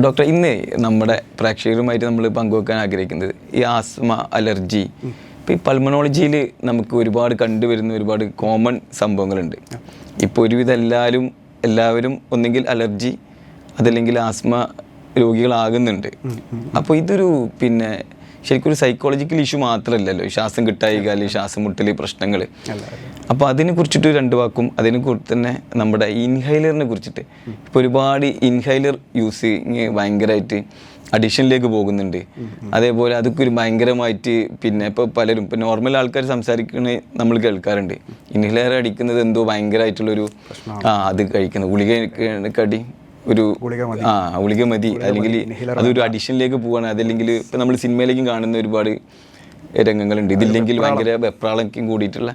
Doctor, ഇന്ന് നമ്മുടെ പ്രേക്ഷകരുമായിട്ട് നമ്മൾ പങ്കുവെക്കാൻ ആഗ്രഹിക്കുന്നത് ഈ ആസ്മ, അലർജി. ഇപ്പോൾ ഈ പൾമണോളജിയിൽ നമുക്ക് ഒരുപാട് കണ്ടുവരുന്ന ഒരുപാട് കോമൺ സംഭവങ്ങളുണ്ട്. ഇപ്പോൾ ഒരുവിധം എല്ലാവരും ഒന്നെങ്കിൽ അലർജി അതല്ലെങ്കിൽ ആസ്മ രോഗികളാകുന്നുണ്ട്. അപ്പോൾ ഇതൊരു ശരിക്കും ഒരു സൈക്കോളജിക്കൽ ഇഷ്യൂ മാത്രമല്ലല്ലോ, ശ്വാസം കിട്ടായിക അല്ലെങ്കിൽ ശ്വാസം മുട്ടൽ പ്രശ്നങ്ങൾ. അപ്പോൾ അതിനെ കുറിച്ചിട്ട് രണ്ട് വാക്കും, അതിനെ കുറിച്ച് തന്നെ നമ്മുടെ ഇൻഹൈലറിനെ കുറിച്ചിട്ട് ഇപ്പോൾ ഒരുപാട് ഇൻഹൈലർ യൂസിങ് ഭയങ്കരമായിട്ട് അഡിക്ഷനിലേക്ക് പോകുന്നുണ്ട്. അതേപോലെ അതൊക്കെ ഒരു ഭയങ്കരമായിട്ട് ഇപ്പോൾ പലരും ഇപ്പോൾ നോർമൽ ആൾക്കാർ സംസാരിക്കണേ നമ്മൾ കേൾക്കാറുണ്ട്. ഇൻഹൈലർ അടിക്കുന്നത് എന്തോ ഭയങ്കരമായിട്ടുള്ളൊരു അത് കഴിക്കുന്നത് ഗുളികടി ഒരു ഗുളിക മതി, അല്ലെങ്കിൽ അതൊരു അഡിഷനിലേക്ക് പോവാണ്. അതല്ലെങ്കിൽ ഇപ്പം നമ്മൾ സിനിമയിലേക്കും കാണുന്ന ഒരുപാട് രംഗങ്ങളുണ്ട്. ഇതില്ലെങ്കിൽ ഭയങ്കര വെപ്രാളക്കും കൂടിയിട്ടുള്ള.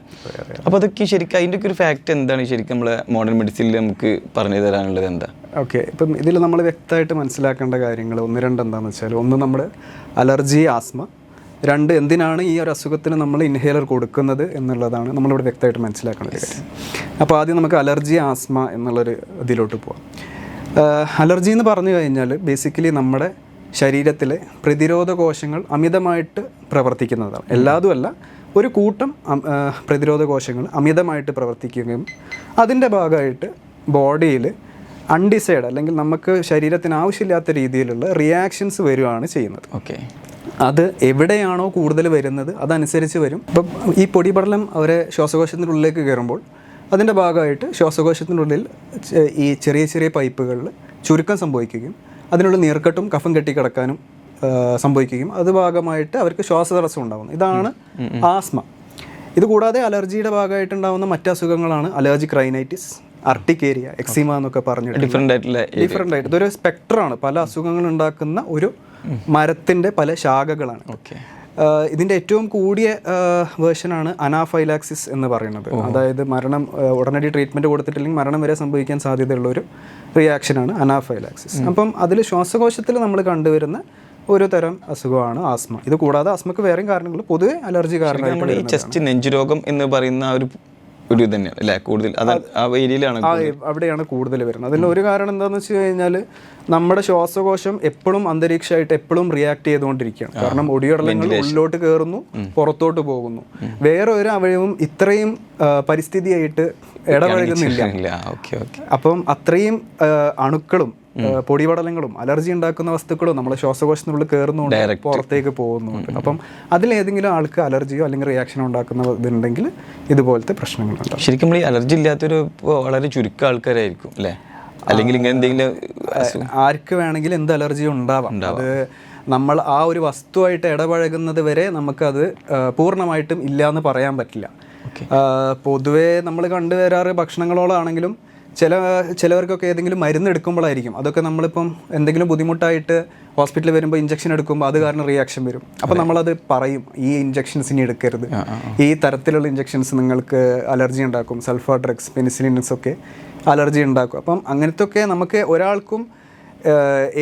അപ്പോൾ അതൊക്കെ ശരിക്കും അതിൻ്റെ ഒക്കെ ഒരു ഫാക്ട് എന്താണ് ശരിക്കും നമ്മളെ മോഡേൺ മെഡിസിനിൽ നമുക്ക് പറഞ്ഞു തരാനുള്ളത് എന്താ? ഓക്കെ, ഇപ്പം ഇതിൽ നമ്മൾ വ്യക്തമായിട്ട് മനസ്സിലാക്കേണ്ട കാര്യങ്ങൾ എന്താണെന്ന് വെച്ചാൽ, ഒന്ന് നമ്മൾ അലർജി, ആസ്മ. രണ്ട്, എന്തിനാണ് ഈ ഒരു അസുഖത്തിന് നമ്മൾ ഇൻഹേലർ കൊടുക്കുന്നത് എന്നുള്ളതാണ് നമ്മളിവിടെ വ്യക്തമായിട്ട് മനസ്സിലാക്കേണ്ട കാര്യം. അപ്പോൾ ആദ്യം നമുക്ക് അലർജി, ആസ്മ എന്നുള്ളൊരു ഇതിലോട്ട് പോകാം. അലർജി എന്ന് പറഞ്ഞു കഴിഞ്ഞാൽ ബേസിക്കലി നമ്മുടെ ശരീരത്തിലെ പ്രതിരോധ കോശങ്ങൾ അമിതമായിട്ട് പ്രവർത്തിക്കുന്നതാണ്. എല്ലാതുമല്ല, ഒരു കൂട്ടം പ്രതിരോധ കോശങ്ങൾ അമിതമായിട്ട് പ്രവർത്തിക്കുകയും അതിൻ്റെ ഭാഗമായിട്ട് ബോഡിയിൽ അൺഡിസൈഡ് അല്ലെങ്കിൽ നമുക്ക് ശരീരത്തിന് ആവശ്യമില്ലാത്ത രീതിയിലുള്ള റിയാക്ഷൻസ് വരികയാണ് ചെയ്യുന്നത്. ഓക്കെ, അത് എവിടെയാണോ കൂടുതൽ വരുന്നത് അതനുസരിച്ച് വരും. ഇപ്പം ഈ പൊടിപടലം അവരെ ശ്വാസകോശത്തിൻ്റെ ഉള്ളിലേക്ക് കയറുമ്പോൾ അതിൻ്റെ ഭാഗമായിട്ട് ശ്വാസകോശത്തിനുള്ളിൽ ഈ ചെറിയ ചെറിയ പൈപ്പുകളിൽ ചുരുക്കം സംഭവിക്കുകയും അതിനുള്ള നീർക്കെട്ടും കഫം കെട്ടിക്കിടക്കാനും സംഭവിക്കുകയും അത് ഭാഗമായിട്ട് അവർക്ക് ശ്വാസതടസ്സം ഉണ്ടാകുന്നു. ഇതാണ് ആസ്മ. ഇതുകൂടാതെ അലർജിയുടെ ഭാഗമായിട്ടുണ്ടാകുന്ന മറ്റ് അസുഖങ്ങളാണ് അലർജിക് റൈനൈറ്റിസ്, അർട്ടിക്കേരിയ, എക്സിമ എന്നൊക്കെ പറഞ്ഞിട്ട് ഡിഫറെൻ്റ് ആയിട്ട് ഇതൊരു സ്പെക്ട്രമാണ്. പല അസുഖങ്ങൾ ഉണ്ടാക്കുന്ന ഒരു മരത്തിൻ്റെ പല ശാഖകളാണ്. ഇതിൻ്റെ ഏറ്റവും കൂടിയ വേർഷനാണ് അനാഫൈലാക്സിസ് എന്ന് പറയുന്നത്. അതായത് മരണം ഉടനടി ട്രീറ്റ്മെൻറ്റ് കൊടുത്തിട്ടില്ലെങ്കിൽ മരണം വരെ സംഭവിക്കാൻ സാധ്യതയുള്ളൊരു റിയാക്ഷനാണ് അനാഫൈലാക്സിസ്. അപ്പം അതിൽ ശ്വാസകോശത്തിൽ നമ്മൾ കണ്ടുവരുന്ന ഒരു തരം അസുഖമാണ് ആസ്മ. ഇത് കൂടാതെ ആസ്മക്ക് വേറെയും കാരണങ്ങൾ, പൊതുവെ അലർജി കാരണം ചെസ്റ്റ് നെഞ്ചുരോഗം എന്ന് പറയുന്ന ഒരു തന്നെയാണ് അല്ലേ കൂടുതൽ, ആ ഏരിയയിലാണ് അവിടെയാണ് കൂടുതൽ വരുന്നത്. അതിൻ്റെ ഒരു കാരണം എന്താണെന്ന് വെച്ച് കഴിഞ്ഞാൽ നമ്മുടെ ശ്വാസകോശം എപ്പോഴും അന്തരീക്ഷമായിട്ട് എപ്പോഴും റിയാക്ട് ചെയ്തുകൊണ്ടിരിക്കുകയാണ്. കാരണം ഒടിയടലങ്ങൾ ഉള്ളിലോട്ട് കയറുന്നു, പുറത്തോട്ട് പോകുന്നു. വേറെ ഒരു അവയവം ഇത്രയും പരിസ്ഥിതിയായിട്ട് ഇടപഴകുന്നില്ല. അപ്പം അത്രയും അണുക്കളും പൊടിപടലങ്ങളും അലർജി ഉണ്ടാക്കുന്ന വസ്തുക്കളും നമ്മുടെ ശ്വാസകോശത്തിനുള്ളിൽ കയറുന്നുണ്ട്, പുറത്തേക്ക് പോകുന്നുണ്ട്. അപ്പം അതിലേതെങ്കിലും ആൾക്ക് അലർജിയോ അല്ലെങ്കിൽ റിയാക്ഷനോ ഉണ്ടാക്കുന്ന ഇതുണ്ടെങ്കിൽ ഇതുപോലത്തെ പ്രശ്നങ്ങളുണ്ടാവും. ശരിക്കും ഈ അലർജി ഇല്ലാത്തൊരു വളരെ ചുരുക്കം ആൾക്കാരായിരിക്കും അല്ലേ, അല്ലെങ്കിൽ ഇങ്ങനെ എന്തെങ്കിലും ആർക്ക് വേണമെങ്കിലും എന്ത് അലർജിയും ഉണ്ടാവാം. അത് നമ്മൾ ആ ഒരു വസ്തുവായിട്ട് ഇടപഴകുന്നത് വരെ നമുക്കത് പൂർണ്ണമായിട്ടും ഇല്ല എന്ന് പറയാൻ പറ്റില്ല. പൊതുവേ നമ്മൾ കണ്ടുവരാറ് ഭക്ഷണങ്ങളോടാണെങ്കിലും ചിലവർക്കൊക്കെ ഏതെങ്കിലും മരുന്ന് എടുക്കുമ്പോഴായിരിക്കും. അതൊക്കെ നമ്മളിപ്പം എന്തെങ്കിലും ബുദ്ധിമുട്ടായിട്ട് ഹോസ്പിറ്റലിൽ വരുമ്പോൾ ഇഞ്ചക്ഷൻ എടുക്കുമ്പോൾ അത് കാരണം റിയാക്ഷൻ വരും. അപ്പോൾ നമ്മളത് പറയും, ഈ ഇഞ്ചക്ഷൻസ് ഇനി എടുക്കരുത്, ഈ തരത്തിലുള്ള ഇഞ്ചക്ഷൻസ് നിങ്ങൾക്ക് അലർജി ഉണ്ടാക്കും, സൾഫർ ഡ്രഗ്സ്, പെനിസിലിൻസ് ഒക്കെ അലർജി ഉണ്ടാക്കും. അപ്പം അങ്ങനത്തെ ഒക്കെ നമുക്ക് ഒരാൾക്കും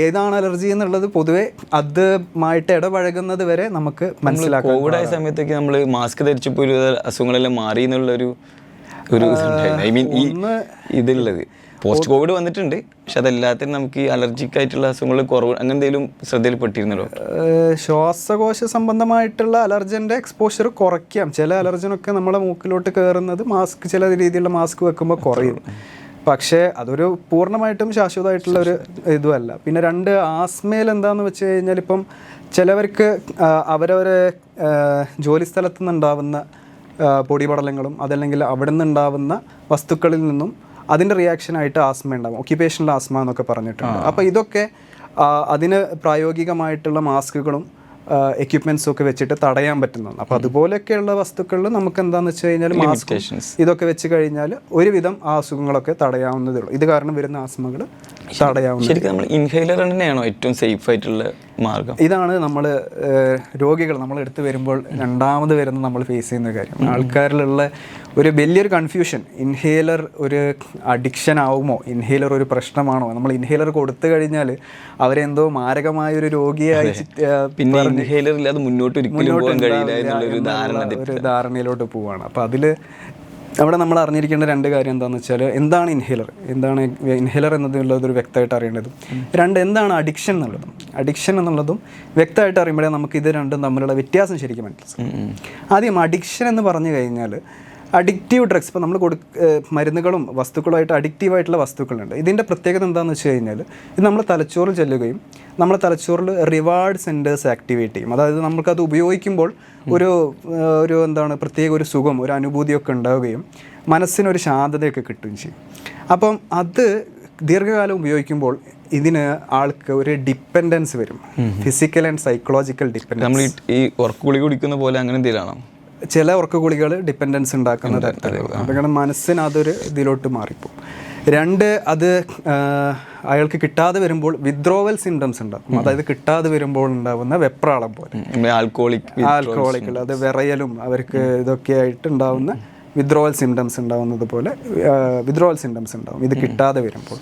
ഏതാണ് അലർജി എന്നുള്ളത് പൊതുവെ അതുമായിട്ട് ഇടപഴകുന്നത് വരെ നമുക്ക് മനസ്സിലാക്കാം. കോവിഡായ സമയത്തൊക്കെ നമ്മൾ മാസ്ക് ധരിച്ചപ്പോൾ അസുഖങ്ങളെല്ലാം മാറി എന്നുള്ളൊരു ഐ മീൻ ഈ ഇതുള്ളത് പോസ്റ്റ് കോവിഡ് വന്നിട്ടുണ്ട്. പക്ഷെ അതല്ലാത്ത നമുക്ക് ഈ അലർജിക് ആയിട്ടുള്ള അസുഖങ്ങൾ കുറവ് അങ്ങനെ എന്തെങ്കിലും ശ്രദ്ധയിൽപ്പെട്ടിരുന്നല്ലോ? ശ്വാസകോശ സംബന്ധമായിട്ടുള്ള അലർജൻ്റെ എക്സ്പോഷർ കുറയ്ക്കാം. ചില അലർജനൊക്കെ നമ്മുടെ മൂക്കിലോട്ട് കയറുന്നത് ചില രീതിയിലുള്ള മാസ്ക് വെക്കുമ്പോൾ കുറയും. പക്ഷേ അതൊരു പൂർണ്ണമായിട്ടും ശാശ്വതമായിട്ടുള്ള ഒരു ഇതുമല്ല. പിന്നെ രണ്ട്, ആസ്മയിൽ എന്താണെന്ന് വെച്ച് കഴിഞ്ഞാൽ ഇപ്പം ചിലവർക്ക് അവരവരെ ജോലി സ്ഥലത്തു നിന്നുണ്ടാവുന്ന പൊടിപടലങ്ങളും അതല്ലെങ്കിൽ അവിടെ നിന്നുണ്ടാവുന്ന വസ്തുക്കളിൽ നിന്നും അതിൻ്റെ റിയാക്ഷനായിട്ട് ആസ്മ ഉണ്ടാകും. ഒക്യുപേഷണൽ ആസ്മ എന്നൊക്കെ പറഞ്ഞിട്ടുണ്ട്. അപ്പോൾ ഇതൊക്കെ അതിന് പ്രായോഗികമായിട്ടുള്ള മാസ്കുകളും എക്യുപ്മെൻറ്റ്സും ഒക്കെ വെച്ചിട്ട് തടയാൻ പറ്റുന്നതാണ്. അപ്പോൾ അതുപോലെയൊക്കെയുള്ള വസ്തുക്കളിൽ നമുക്ക് എന്താണെന്ന് വെച്ച് കഴിഞ്ഞാൽ മാസ്ക് ഇതൊക്കെ വെച്ച് കഴിഞ്ഞാൽ ഒരുവിധം ആ അസുഖങ്ങളൊക്കെ തടയാവുന്നതേ ഉള്ളൂ. ഇത് കാരണം വരുന്ന ആസ്മകൾ തടയാവുന്നത്. ശരിക്കും നമ്മൾ ഇൻഹൈലർ തന്നെയാണോ ഏറ്റവും സേഫ് ആയിട്ടുള്ള മാർഗം? ഇതാണ് നമ്മൾ രോഗികൾ നമ്മളെടുത്ത് വരുമ്പോൾ രണ്ടാമത് വരുന്ന നമ്മൾ ഫേസ് ചെയ്യുന്ന കാര്യം. ആൾക്കാരിലുള്ള ഒരു വലിയൊരു കൺഫ്യൂഷൻ, ഇൻഹേലർ ഒരു അഡിക്ഷൻ ആവുമോ, ഇൻഹേലർ ഒരു പ്രശ്നമാണോ, നമ്മൾ ഇൻഹേലർ കൊടുത്തു കഴിഞ്ഞാൽ അവരെന്തോ മാരകമായൊരു രോഗിയായി പിന്നെ ഇൻഹേലർ ഇല്ലാതെ മുന്നോട്ട് ഒരിക്കലും പോകാൻ കഴിയില്ല എന്നുള്ളൊരു ധാരണയിലോട്ട് പോവാണ്. അപ്പോൾ അതിൽ അവിടെ നമ്മൾ അറിഞ്ഞിരിക്കേണ്ട രണ്ട് കാര്യം എന്താണെന്ന് വെച്ചാൽ, എന്താണ് ഇൻഹേലർ എന്നതുള്ളതൊരു വ്യക്തമായിട്ട് അറിയേണ്ടതും, രണ്ട് എന്താണ് അഡിക്ഷൻ എന്നുള്ളതും വ്യക്തമായിട്ട് അറിയുമ്പോഴേ നമുക്ക് ഇത് രണ്ടും തമ്മിലുള്ള വ്യത്യാസം ശരിക്കും മനസ്സിലാവും. ആദ്യം അഡിക്ഷൻ എന്ന് പറഞ്ഞു കഴിഞ്ഞാൽ, അഡിക്റ്റീവ് ഡ്രഗ്സ്, ഇപ്പോൾ നമ്മൾ മരുന്നുകളും വസ്തുക്കളുമായിട്ട് അഡിക്റ്റീവായിട്ടുള്ള വസ്തുക്കളുണ്ട്. ഇതിൻ്റെ പ്രത്യേകത എന്താണെന്ന് വെച്ച് കഴിഞ്ഞാൽ, ഇത് നമ്മൾ തലച്ചോറിൽ ചെല്ലുകയും നമ്മുടെ തലച്ചോറിൽ റിവാർഡ് സെൻറ്റേഴ്സ് ആക്ടിവേറ്റ് ചെയ്യും. അതായത് നമുക്കത് ഉപയോഗിക്കുമ്പോൾ ഒരു എന്താണ് പ്രത്യേക ഒരു സുഖം, ഒരു അനുഭൂതിയൊക്കെ ഉണ്ടാവുകയും മനസ്സിനൊരു ശാന്തതയൊക്കെ കിട്ടുകയും ചെയ്യും. അപ്പം അത് ദീർഘകാലം ഉപയോഗിക്കുമ്പോൾ ഇതിന് ആൾക്ക് ഒരു ഡിപ്പെൻഡൻസ് വരും, ഫിസിക്കൽ ആൻഡ് സൈക്കോളജിക്കൽ ഡിപ്പെൻഡൻസ്. നമ്മൾ ഈ ഉറക്കുഗുളിക കുടിക്കുന്ന പോലെ അങ്ങനെ എന്തെങ്കിലാണോ? ചില ഉറക്കഗുളികൾ ഡിപ്പെൻഡൻസ് ഉണ്ടാക്കുന്ന തരത്തിലുള്ള, അതുകൊണ്ട് മനസ്സിന് അതൊരു ഇതിലോട്ട് മാറിപ്പോകും. രണ്ട്, അത് അയാൾക്ക് കിട്ടാതെ വരുമ്പോൾ വിത്ഡ്രോവൽ സിംറ്റംസ് ഉണ്ടാകും. അതായത് കിട്ടാതെ വരുമ്പോൾ ഉണ്ടാകുന്ന വെപ്രാളം പോലെ, ആൽക്കഹോളിക്കുകൾ, അത് വിറയലും അവർക്ക് ഇതൊക്കെ ആയിട്ട് ഉണ്ടാകുന്ന വിത്ഡ്രോവൽ സിംറ്റംസ് ഉണ്ടാകുന്നത് പോലെ വിത്ഡ്രോവൽ സിംറ്റംസ് ഉണ്ടാകും ഇത് കിട്ടാതെ വരുമ്പോൾ.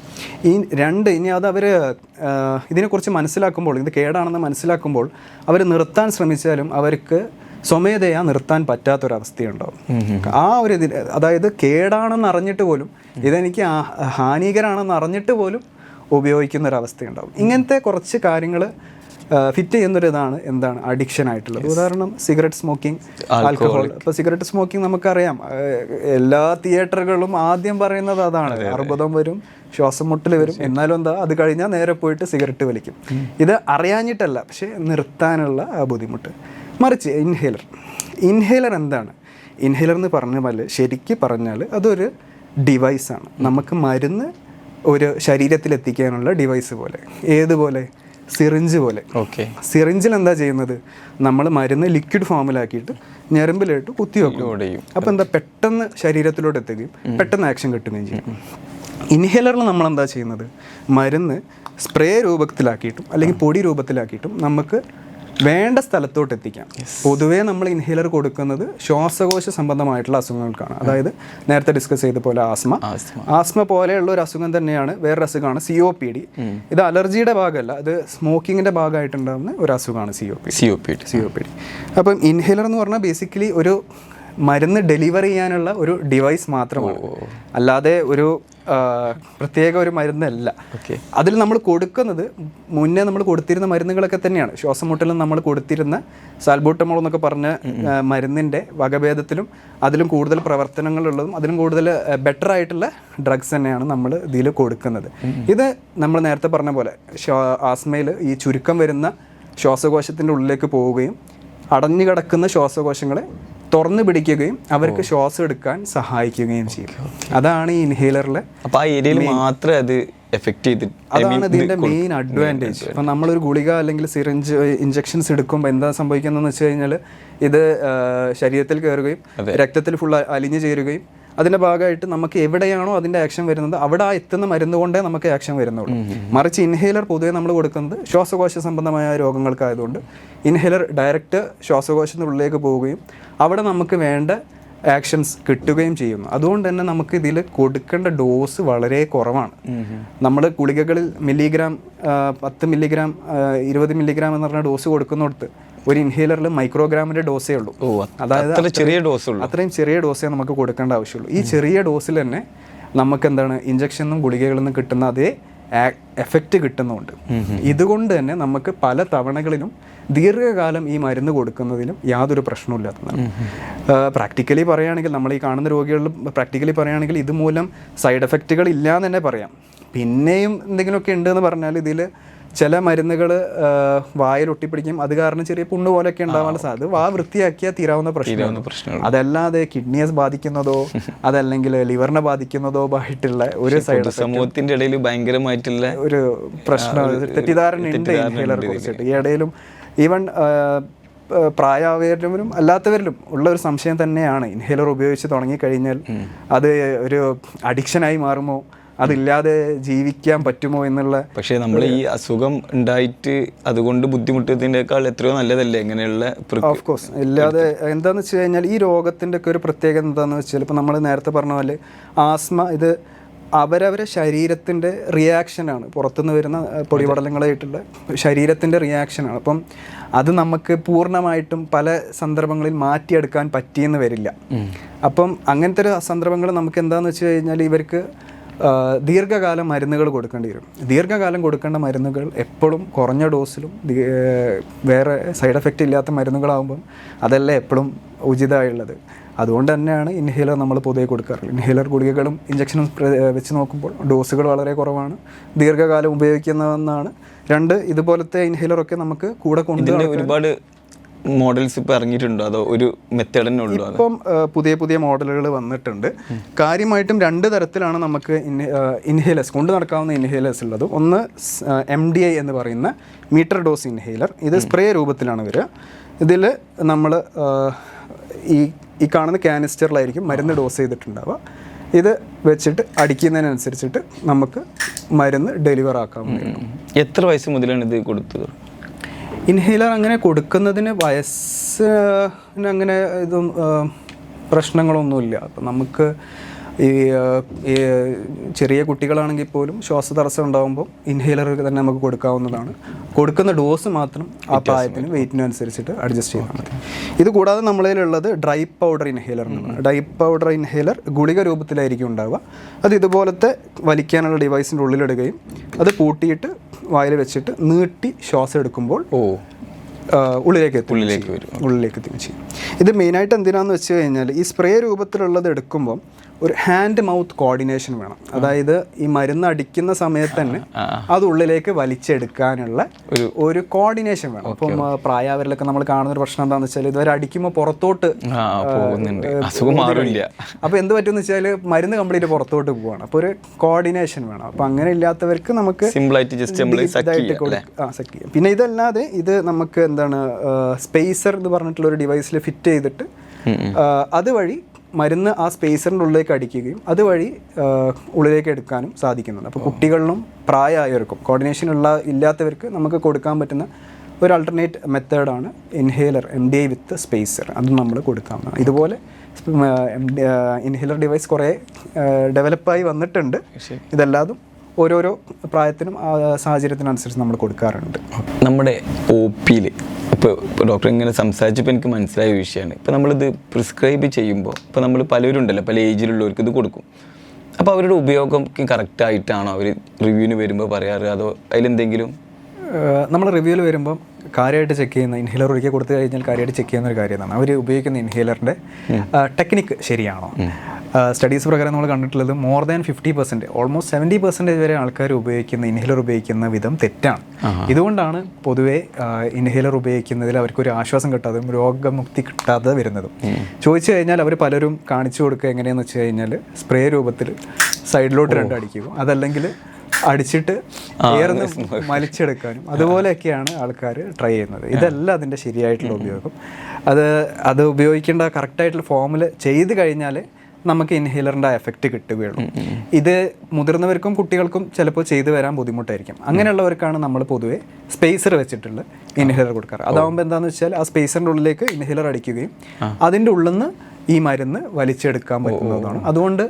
ഇനി അത് അവർ ഇതിനെക്കുറിച്ച് മനസ്സിലാക്കുമ്പോൾ, ഇത് കേടാണെന്ന് മനസ്സിലാക്കുമ്പോൾ അവർ നിർത്താൻ ശ്രമിച്ചാലും അവർക്ക് സ്വമേധയാ നിർത്താൻ പറ്റാത്തൊരവസ്ഥയുണ്ടാവും. ആ ഒരു ഇതിൽ, അതായത് കേടാണെന്ന് അറിഞ്ഞിട്ട് പോലും, ഇതെനിക്ക് ഹാനികരാണെന്ന് അറിഞ്ഞിട്ട് പോലും ഉപയോഗിക്കുന്ന ഒരവസ്ഥയുണ്ടാവും. ഇങ്ങനത്തെ കുറച്ച് കാര്യങ്ങൾ ഫിറ്റ് ചെയ്യുന്നൊരിതാണ് എന്താണ് അഡിക്ഷൻ ആയിട്ടുള്ളത്. ഉദാഹരണം സിഗരറ്റ് സ്മോക്കിംഗ്, ആൽക്കഹോൾ. ഇപ്പോൾ സിഗരറ്റ് സ്മോക്കിംഗ് നമുക്കറിയാം, എല്ലാ തിയേറ്ററുകളിലും ആദ്യം പറയുന്നത് അതാണ്, അർബുദം വരും, ശ്വാസം മുട്ടൽ വരും, എന്നാലും എന്താ അത് കഴിഞ്ഞാൽ നേരെ പോയിട്ട് സിഗരറ്റ് വലിക്കും. ഇത് അറിയാഞ്ഞിട്ടല്ല, പക്ഷേ നിർത്താനുള്ള ആ ബുദ്ധിമുട്ട്. മറിച്ച് ഇൻഹേലർ എന്താണ്? ഇൻഹേലർ എന്ന് പറഞ്ഞാൽ ശരിക്ക് പറഞ്ഞാൽ അതൊരു ഡിവൈസാണ്. നമുക്ക് മരുന്ന് ഒരു ശരീരത്തിലെത്തിക്കാനുള്ള ഡിവൈസ് പോലെ. ഏതുപോലെ? സിറിഞ്ച് പോലെ. ഓക്കെ. സിറിഞ്ചിൽ എന്താ ചെയ്യുന്നത്? നമ്മൾ മരുന്ന് ലിക്വിഡ് ഫോമിലാക്കിയിട്ട് ഞരമ്പിലായിട്ട് കുത്തിവെക്കും. അപ്പോൾ എന്താ, പെട്ടെന്ന് ശരീരത്തിലോട്ട് എത്തുകയും പെട്ടെന്ന് ആക്ഷൻ കിട്ടുകയും ചെയ്യും. ഇൻഹേലറിൽ നമ്മളെന്താ ചെയ്യുന്നത്? മരുന്ന് സ്പ്രേ രൂപത്തിലാക്കിയിട്ടും അല്ലെങ്കിൽ പൊടി രൂപത്തിലാക്കിയിട്ടും നമുക്ക് വേണ്ട സ്ഥലത്തോട്ട് എത്തിക്കാം. പൊതുവേ നമ്മൾ ഇൻഹേലർ കൊടുക്കുന്നത് ശ്വാസകോശ സംബന്ധമായിട്ടുള്ള അസുഖങ്ങൾക്കാണ്. അതായത് നേരത്തെ ഡിസ്കസ് ചെയ്ത പോലെ ആസ്മ പോലെയുള്ള ഒരു അസുഖം തന്നെയാണ് വേറൊരു അസുഖമാണ് COPD. ഇത് അലർജിയുടെ ഭാഗമല്ല, ഇത് സ്മോക്കിങ്ങിൻ്റെ ഭാഗമായിട്ടുണ്ടാകുന്ന ഒരു അസുഖമാണ് COPD. അപ്പം ഇൻഹേലർ എന്ന് പറഞ്ഞാൽ ബേസിക്കലി ഒരു മരുന്ന് ഡെലിവർ ചെയ്യാനുള്ള ഒരു ഡിവൈസ് മാത്രമാണ്, അല്ലാതെ ഒരു പ്രത്യേക ഒരു മരുന്നല്ല. അതിൽ നമ്മൾ കൊടുക്കുന്നത് മുന്നേ നമ്മൾ കൊടുത്തിരുന്ന മരുന്നുകളൊക്കെ തന്നെയാണ്. ശ്വാസം മുട്ടലും നമ്മൾ കൊടുത്തിരുന്ന സാൽബൂട്ടമോൾ എന്നൊക്കെ പറഞ്ഞ മരുന്നിൻ്റെ വകഭേദത്തിലും അതിലും കൂടുതൽ പ്രവർത്തനങ്ങളുള്ളതും അതിലും കൂടുതൽ ബെറ്റർ ആയിട്ടുള്ള ഡ്രഗ്സ് തന്നെയാണ് നമ്മൾ ഇതിൽ കൊടുക്കുന്നത്. ഇത് നമ്മൾ നേരത്തെ പറഞ്ഞ പോലെ ആസ്മയിൽ ഈ ചുരുക്കം വരുന്ന ശ്വാസകോശത്തിൻ്റെ ഉള്ളിലേക്ക് പോവുകയും അടഞ്ഞു കിടക്കുന്ന ശ്വാസകോശങ്ങളെ തുറന്നു പിടിക്കുകയും അവർക്ക് ശ്വാസം എടുക്കാൻ സഹായിക്കുകയും ചെയ്യും. അതാണ് ഈ ഇൻഹേലറിലെ. അപ്പോൾ ആ ഏരിയയിൽ മാത്രമേ അത് എഫക്റ്റ് ചെയ്തിട്ട്, അതാണ് ഇതിൻ്റെ മെയിൻ അഡ്വാൻറ്റേജ്. ഇപ്പം നമ്മളൊരു ഗുളിക അല്ലെങ്കിൽ സിറിഞ്ച് ഇഞ്ചക്ഷൻസ് എടുക്കുമ്പോൾ എന്താ സംഭവിക്കുന്നതെന്ന് വെച്ച് കഴിഞ്ഞാൽ, ഇത് ശരീരത്തിൽ കയറുകയും രക്തത്തിൽ ഫുൾ അലിഞ്ഞു ചേരുകയും അതിൻ്റെ ഭാഗമായിട്ട് നമുക്ക് എവിടെയാണോ അതിൻ്റെ ആക്ഷൻ വരുന്നത് അവിടെ ആ എത്തുന്ന മരുന്ന് കൊണ്ടേ നമുക്ക് ആക്ഷൻ വരുന്നുള്ളൂ. മറിച്ച് ഇൻഹേലർ പൊതുവെ നമ്മൾ കൊടുക്കുന്നത് ശ്വാസകോശ സംബന്ധമായ രോഗങ്ങൾക്കായതുകൊണ്ട് ഇൻഹേലർ ഡയറക്റ്റ് ശ്വാസകോശത്തിനുള്ളിലേക്ക് പോവുകയും അവിടെ നമുക്ക് വേണ്ട ആക്ഷൻസ് കിട്ടുകയും ചെയ്യുന്നു. അതുകൊണ്ട് തന്നെ നമുക്ക് ഇതിൽ കൊടുക്കേണ്ട ഡോസ് വളരെ കുറവാണ്. നമ്മൾ ഗുളികകളിൽ മില്ലിഗ്രാം 10 മില്ലിഗ്രാം 20 മില്ലിഗ്രാം എന്ന് പറഞ്ഞ ഡോസ് കൊടുക്കുന്നിടത്ത് ഒരു ഇൻഹേലറിൽ മൈക്രോഗ്രാമിൻ്റെ ഡോസേ ഉള്ളൂ. അതായത് അത്രയും ചെറിയ ഡോസേ നമുക്ക് കൊടുക്കേണ്ട ആവശ്യമുള്ളൂ. ഈ ചെറിയ ഡോസിൽ തന്നെ നമുക്ക് എന്താണ് ഇഞ്ചക്ഷനും ഗുളികകളിൽ നിന്ന് കിട്ടുന്ന അതേ എഫക്റ്റ് കിട്ടുന്നുണ്ട്. ഇതുകൊണ്ട് തന്നെ നമുക്ക് പല തവണകളിലും ദീർഘകാലം ഈ മരുന്ന് കൊടുക്കുന്നതിലും യാതൊരു പ്രശ്നമില്ലാത്തതാണ്. പ്രാക്ടിക്കലി പറയുകയാണെങ്കിൽ, നമ്മൾ ഈ കാണുന്ന രോഗികളിൽ പ്രാക്ടിക്കലി പറയുകയാണെങ്കിൽ ഇതുമൂലം സൈഡ് എഫക്റ്റുകൾ ഇല്ല എന്ന് തന്നെ പറയാം. പിന്നെയും എന്തെങ്കിലുമൊക്കെ ഉണ്ടെന്ന് പറഞ്ഞാൽ ഇതിൽ ചില മരുന്നുകൾ വായിൽ ഒട്ടിപ്പിടിക്കും, അത് കാരണം ചെറിയ പുണ്ണ് പോലെയൊക്കെ ഉണ്ടാവാനുള്ള സാധ്യത. വാ വൃത്തിയാക്കിയാൽ തീരാവുന്ന പ്രശ്നം. അതല്ലാതെ കിഡ്നിയെ ബാധിക്കുന്നതോ അതല്ലെങ്കിൽ ലിവറിനെ ബാധിക്കുന്നതോ ആയിട്ടുള്ള ഒരു സൈഡ് സമൂഹത്തിന്റെ ഇടയിൽ ഭയങ്കരമായിട്ടുള്ള ഒരു പ്രശ്നം, തെറ്റിദ്ധാരണ ഉണ്ട് ഇൻഹേലറെ കുറിച്ചിട്ട്. ഈ ഇടയിലും ഈവൻ പ്രായമായവരിലും അല്ലാത്തവരിലും ഉള്ള ഒരു സംശയം തന്നെയാണ്, ഇൻഹേലർ ഉപയോഗിച്ച് തുടങ്ങിക്കഴിഞ്ഞാൽ അത് ഒരു അഡിക്ഷനായി മാറുമോ, അതില്ലാതെ ജീവിക്കാൻ പറ്റുമോ എന്നുള്ള. പക്ഷേ നമ്മൾ ഈ അസുഖം ഉണ്ടായിട്ട് അതുകൊണ്ട് ബുദ്ധിമുട്ടുന്നതിനേക്കാൾ എത്രയോ നല്ലതല്ലേ ഇങ്ങനെയുള്ള. Of course. ഇല്ലാതെ എന്താണെന്ന് വെച്ച് കഴിഞ്ഞാൽ ഈ രോഗത്തിൻ്റെ ഒക്കെ ഒരു പ്രത്യേകത എന്താണെന്ന് വെച്ചാൽ, ഇപ്പോൾ നമ്മൾ നേരത്തെ പറഞ്ഞ പോലെ ആസ്മ, ഇത് അവരവരെ ശരീരത്തിൻ്റെ റിയാക്ഷനാണ്, പുറത്തുനിന്ന് വരുന്ന പൊടിപടലങ്ങളായിട്ടുള്ള ശരീരത്തിൻ്റെ റിയാക്ഷനാണ്. അപ്പം അത് നമുക്ക് പൂർണ്ണമായിട്ടും പല സന്ദർഭങ്ങളിൽ മാറ്റിയെടുക്കാൻ പറ്റിയെന്ന് വരില്ല. അപ്പം അങ്ങനത്തെ ഒരു സന്ദർഭങ്ങൾ നമുക്ക് എന്താണെന്ന് വെച്ച് കഴിഞ്ഞാൽ ഇവർക്ക് ദീർഘകാലം മരുന്നുകൾ കൊടുക്കേണ്ടി വരും. ദീർഘകാലം കൊടുക്കേണ്ട മരുന്നുകൾ എപ്പോഴും കുറഞ്ഞ ഡോസിലും വേറെ സൈഡ് എഫക്റ്റ് ഇല്ലാത്ത മരുന്നുകളാകുമ്പം അതല്ല എപ്പോഴും ഉചിതമായുള്ളത്. അതുകൊണ്ട് തന്നെയാണ് ഇൻഹേലർ നമ്മൾ പൊതുവെ കൊടുക്കാറുള്ളത്. ഇൻഹേലർ ഗുളികകളും ഇഞ്ചക്ഷനും വെച്ച് നോക്കുമ്പോൾ ഡോസുകൾ വളരെ കുറവാണ്, ദീർഘകാലം ഉപയോഗിക്കുന്നതെന്നാണ്. രണ്ട്, ഇതുപോലത്തെ ഇൻഹേലറൊക്കെ നമുക്ക് കൂടെ കൊണ്ടുപോയി ഒരുപാട് മോഡൽസ് ഇപ്പോൾ ഇറങ്ങിയിട്ടുണ്ടോ, അതോ ഒരു മെത്തേഡ് തന്നെ ഉള്ളൂ? ഇപ്പം പുതിയ മോഡലുകൾ വന്നിട്ടുണ്ട്. കാര്യമായിട്ടും രണ്ട് തരത്തിലാണ് നമുക്ക് ഇൻഹേലേഴ്സ് കൊണ്ട് നടക്കാവുന്ന ഇൻഹേലേഴ്സ് ഉള്ളത്. ഒന്ന് MDI എന്ന് പറയുന്ന മീറ്റർ ഡോസ് ഇൻഹേലർ. ഇത് സ്പ്രേ രൂപത്തിലാണ് വരിക. ഇതിൽ നമ്മൾ ഈ കാണുന്ന കാനിസ്റ്ററിലായിരിക്കും മരുന്ന് ഡോസ് ചെയ്തിട്ടുണ്ടാവുക. ഇത് വെച്ചിട്ട് അടിക്കുന്നതിനനുസരിച്ചിട്ട് നമുക്ക് മരുന്ന് ഡെലിവർ ആക്കാവുന്നതാണ്. എത്ര വയസ്സ് മുതലാണ് ഇത് കൊടുത്തത്? ഇൻഹേലർ അങ്ങനെ കൊടുക്കുന്നതിന് വയസ്സിന് അങ്ങനെ ഇതും പ്രശ്നങ്ങളൊന്നുമില്ല. അപ്പം നമുക്ക് ഈ ചെറിയ കുട്ടികളാണെങ്കിൽ പോലും ശ്വാസതടസ്സം ഉണ്ടാകുമ്പോൾ ഇൻഹേലർ തന്നെ നമുക്ക് കൊടുക്കാവുന്നതാണ്. കൊടുക്കുന്ന ഡോസ് മാത്രം ആ പ്രായത്തിന് വെയിറ്റിനും അനുസരിച്ചിട്ട് അഡ്ജസ്റ്റ് ചെയ്താൽ മതി. ഇത് കൂടാതെ നമ്മളതിലുള്ളത് ഡ്രൈ പൗഡർ ഇൻഹേലർ എന്നാണ്. ഡ്രൈ പൗഡർ ഇൻഹേലർ ഗുളിക രൂപത്തിലായിരിക്കും ഉണ്ടാവുക. അത് ഇതുപോലത്തെ വലിക്കാനുള്ള ഡിവൈസിൻ്റെ ഉള്ളിലിടുകയും അത് പൂട്ടിയിട്ട് വായിൽ വെച്ചിട്ട് നീട്ടി ശ്വാസം എടുക്കുമ്പോൾ ഉള്ളിലേക്ക് എത്തുകയും ചെയ്യും. ഇത് മെയിനായിട്ട് എന്തിനാന്ന് വെച്ച് കഴിഞ്ഞാൽ ഈ സ്പ്രേ രൂപത്തിലുള്ളത് എടുക്കുമ്പം ഒരു ഹാൻഡ് മൗത്ത് കോർഡിനേഷൻ വേണം. അതായത് ഈ മരുന്ന് അടിക്കുന്ന സമയത്ത് തന്നെ അത് ഉള്ളിലേക്ക് വലിച്ചെടുക്കാനുള്ള ഒരു കോർഡിനേഷൻ വേണം. അപ്പം പ്രായവരിലൊക്കെ നമ്മൾ കാണുന്ന ഒരു പ്രശ്നം എന്താണെന്ന് വെച്ചാൽ ഇതുവരെ അടിക്കുമ്പോൾ പുറത്തോട്ട് അപ്പോൾ എന്ത് പറ്റുമെന്ന് വെച്ചാൽ മരുന്ന് കംപ്ലീറ്റ് പുറത്തോട്ട് പോവാണ്. അപ്പോൾ ഒരു കോർഡിനേഷൻ വേണം. അപ്പോൾ അങ്ങനെ ഇല്ലാത്തവർക്ക് നമുക്ക് സെറ്റ് ചെയ്യാം. പിന്നെ ഇതല്ലാതെ ഇത് നമുക്ക് എന്താണ് സ്പേസർ എന്ന് പറഞ്ഞിട്ടുള്ള ഒരു ഡിവൈസിൽ ഫിറ്റ് ചെയ്തിട്ട് അതുവഴി മരുന്ന് ആ സ്പേസറിൻ്റെ ഉള്ളിലേക്ക് അടിക്കുകയും അതുവഴി ഉള്ളിലേക്ക് എടുക്കാനും സാധിക്കുന്നുണ്ട്. അപ്പോൾ കുട്ടികളിലും പ്രായമായവർക്കും കോർഡിനേഷൻ ഇല്ലാത്തവർക്ക് നമുക്ക് കൊടുക്കാൻ പറ്റുന്ന ഒരു ആൾട്ടർനേറ്റ് മെത്തേഡാണ് ഇൻഹേലർ MDI വിത്ത് സ്പേസർ. അത് നമ്മൾ കൊടുക്കാവുന്നതാണ്. ഇതുപോലെ ഇൻഹേലർ ഡിവൈസ് കുറേ ഡെവലപ്പായി വന്നിട്ടുണ്ട്. ഇതെല്ലാതും ഓരോരോ പ്രായത്തിനും സാഹചര്യത്തിനനുസരിച്ച് നമ്മൾ കൊടുക്കാറുണ്ട്. നമ്മുടെ OPയിൽ ഇപ്പോൾ ഡോക്ടർ ഇങ്ങനെ സംസാരിച്ചപ്പോൾ എനിക്ക് മനസ്സിലായ വിഷയമാണ്. ഇപ്പോൾ നമ്മളിത് പ്രിസ്ക്രൈബ് ചെയ്യുമ്പോൾ ഇപ്പോൾ നമ്മൾ പലരും ഉണ്ടല്ലോ, പല ഏജിലുള്ളവർക്ക് ഇത് കൊടുക്കും. അപ്പോൾ അവരുടെ ഉപയോഗം കറക്റ്റായിട്ടാണോ അവർ റിവ്യൂവിന് വരുമ്പോൾ പറയാറ്, അതോ അതിലെന്തെങ്കിലും? നമ്മൾ റിവ്യൂവിൽ വരുമ്പം കാര്യമായിട്ട് ചെക്ക് ചെയ്യുന്ന ഇൻഹേലർ ഒരിക്കൽ കൊടുത്തു കഴിഞ്ഞാൽ കാര്യമായിട്ട് ചെക്ക് ചെയ്യുന്ന ഒരു കാര്യം എന്താണ്, അവർ ഉപയോഗിക്കുന്ന ഇൻഹേലറിൻ്റെ ടെക്നിക്ക് ശരിയാണോ. സ്റ്റഡീസ് പ്രകാരം നമ്മൾ കണ്ടിട്ടുള്ളത് മോർ ദാൻ 50%, ഓൾമോസ്റ്റ് 70% വരെ ആൾക്കാർ ഇൻഹേലർ ഉപയോഗിക്കുന്ന വിധം തെറ്റാണ്. ഇതുകൊണ്ടാണ് പൊതുവേ ഇൻഹേലർ ഉപയോഗിക്കുന്നതിൽ അവർക്കൊരു ആശ്വാസം കിട്ടാതെയും രോഗമുക്തി കിട്ടാതെ വരുന്നതും. ചോദിച്ചു കഴിഞ്ഞാൽ അവർ പലരും കാണിച്ചു കൊടുക്കുക എങ്ങനെയാണെന്ന് വെച്ച് കഴിഞ്ഞാൽ സ്പ്രേ രൂപത്തിൽ സൈഡിലോട്ട് രണ്ട് അടിക്കുക, അതല്ലെങ്കിൽ അടിച്ചിട്ട് ഏർന്ന് വലിച്ചെടുക്കാനും അതുപോലെയൊക്കെയാണ് ആൾക്കാർ ട്രൈ ചെയ്യുന്നത്. ഇതല്ല അതിൻ്റെ ശരിയായിട്ടുള്ള ഉപയോഗം. അത് ഉപയോഗിക്കേണ്ട കറക്റ്റായിട്ടുള്ള ഫോമിൽ ചെയ്ത് കഴിഞ്ഞാൽ നമുക്ക് ഇൻഹേലറിൻ്റെ എഫക്റ്റ് കിട്ടുകയുള്ളൂ. ഇത് മുതിർന്നവർക്കും കുട്ടികൾക്കും ചിലപ്പോൾ ചെയ്തു വരാൻ ബുദ്ധിമുട്ടായിരിക്കും. അങ്ങനെയുള്ളവർക്കാണ് നമ്മൾ പൊതുവേ സ്പേസർ വെച്ചിട്ടുള്ള ഇൻഹേലർ കൊടുക്കാറ്. അതാവുമ്പോൾ എന്താണെന്ന് വെച്ചാൽ ആ സ്പേസറിൻ്റെ ഉള്ളിലേക്ക് ഇൻഹേലർ അടിക്കുകയും അതിൻ്റെ ഉള്ളിൽ നിന്ന് ഈ മരുന്ന് വലിച്ചെടുക്കാൻ പറ്റുന്നതാണ്. അതുകൊണ്ട്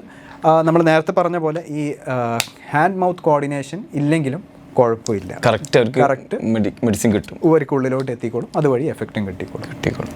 നമ്മൾ നേരത്തെ പറഞ്ഞ പോലെ ഈ ഹാൻഡ് മൗത്ത് കോർഡിനേഷൻ ഇല്ലെങ്കിലും കുഴപ്പമില്ല. കറക്റ്റ് മെഡിസിൻ കിട്ടും, ഇവർക്കുള്ളിലോട്ട് എത്തിക്കോളും, അതുവഴി എഫക്റ്റും കിട്ടിക്കോളും.